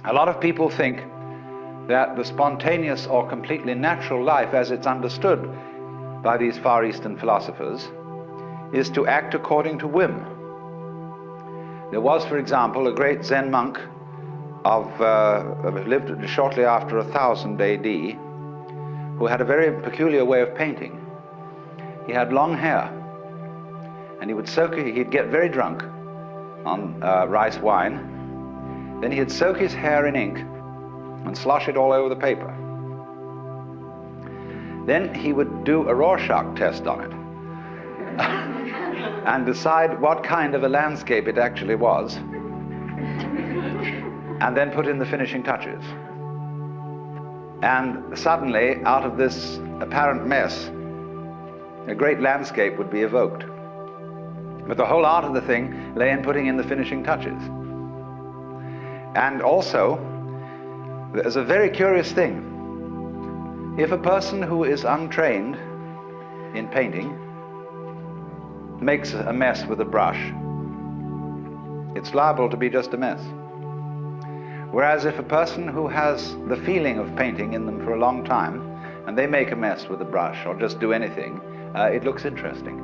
A lot of people think that the spontaneous or completely natural life, as it's understood by these Far Eastern philosophers, is to act according to whim. There was, for example, a great Zen monk lived shortly after 1000 AD, who had a very peculiar way of painting. He had long hair, and he'd get very drunk on rice wine. Then he'd soak his hair in ink and slosh it all over the paper. Then he would do a Rorschach test on it and decide what kind of a landscape it actually was, and then put in the finishing touches. And suddenly, out of this apparent mess, a great landscape would be evoked. But the whole art of the thing lay in putting in the finishing touches. And also, there's a very curious thing. If a person who is untrained in painting makes a mess with a brush, it's liable to be just a mess. Whereas if a person who has the feeling of painting in them for a long time, and they make a mess with a brush or just do anything, it looks interesting.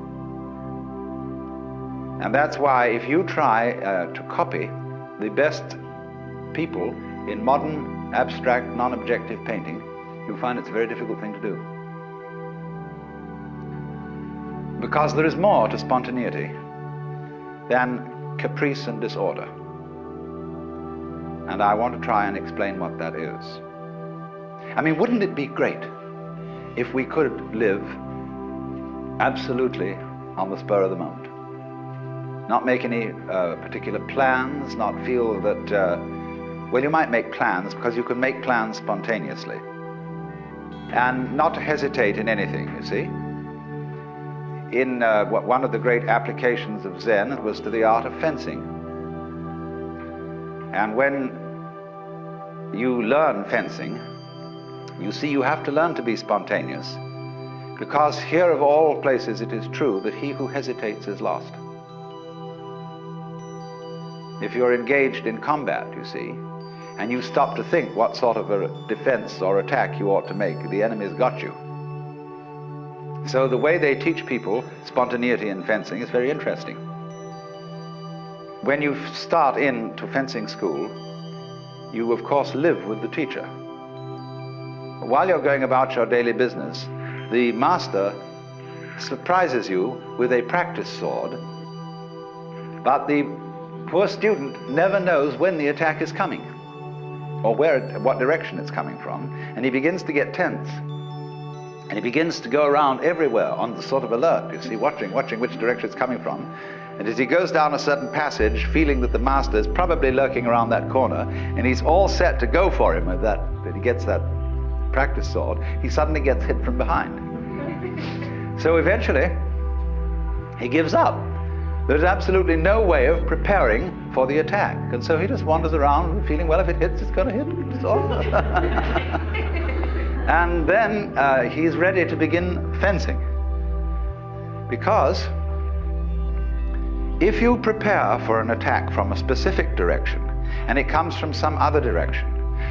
And that's why if you try to copy the best people in modern, abstract, non-objective painting, you'll find it's a very difficult thing to do. Because there is more to spontaneity than caprice and disorder. And I want to try and explain what that is. I mean, wouldn't it be great if we could live absolutely on the spur of the moment? Not make any particular plans, not feel that, well, you might make plans because you can make plans spontaneously. And not to hesitate in anything, you see. In one of the great applications of Zen was to the art of fencing. And when you learn fencing, you see you have to learn to be spontaneous, because here of all places it is true that he who hesitates is lost. If you're engaged in combat, you see, and you stop to think what sort of a defense or attack you ought to make, the enemy's got you. So the way they teach people spontaneity in fencing is very interesting. When you start into fencing school, you of course live with the teacher. While you're going about your daily business, the master surprises you with a practice sword, but the poor student never knows when the attack is coming, or what direction it's coming from, and he begins to get tense. And he begins to go around everywhere on the sort of alert, you see, watching which direction it's coming from. And as he goes down a certain passage, feeling that the master is probably lurking around that corner, and he's all set to go for him with that he gets that practice sword, he suddenly gets hit from behind. So eventually, he gives up. There's absolutely no way of preparing for the attack. And so he just wanders around feeling, well, if it hits, it's going to hit. It's all. And then he's ready to begin fencing. Because if you prepare for an attack from a specific direction and it comes from some other direction,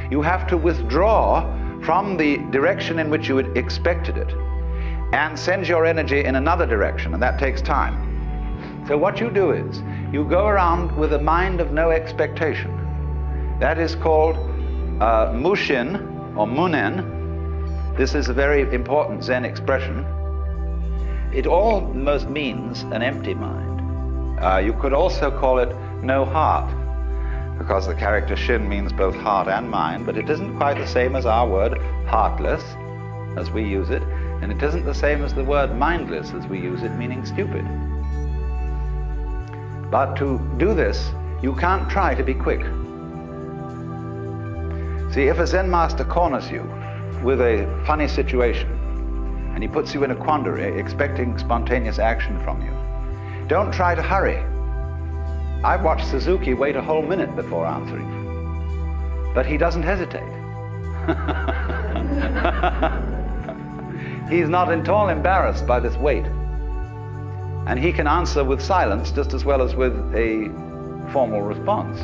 you have to withdraw from the direction in which you had expected it and send your energy in another direction, and that takes time. So what you do is you go around with a mind of no expectation. That is called mushin or munen. This is a very important Zen expression. It almost means an empty mind. You could also call it no heart, because the character shin means both heart and mind, but it isn't quite the same as our word heartless, as we use it, and it isn't the same as the word mindless as we use it, meaning stupid. But to do this, you can't try to be quick. See, if a Zen master corners you with a funny situation, and he puts you in a quandary, expecting spontaneous action from you, don't try to hurry. I've watched Suzuki wait a whole minute before answering, but he doesn't hesitate. He's not at all embarrassed by this wait. And he can answer with silence just as well as with a formal response.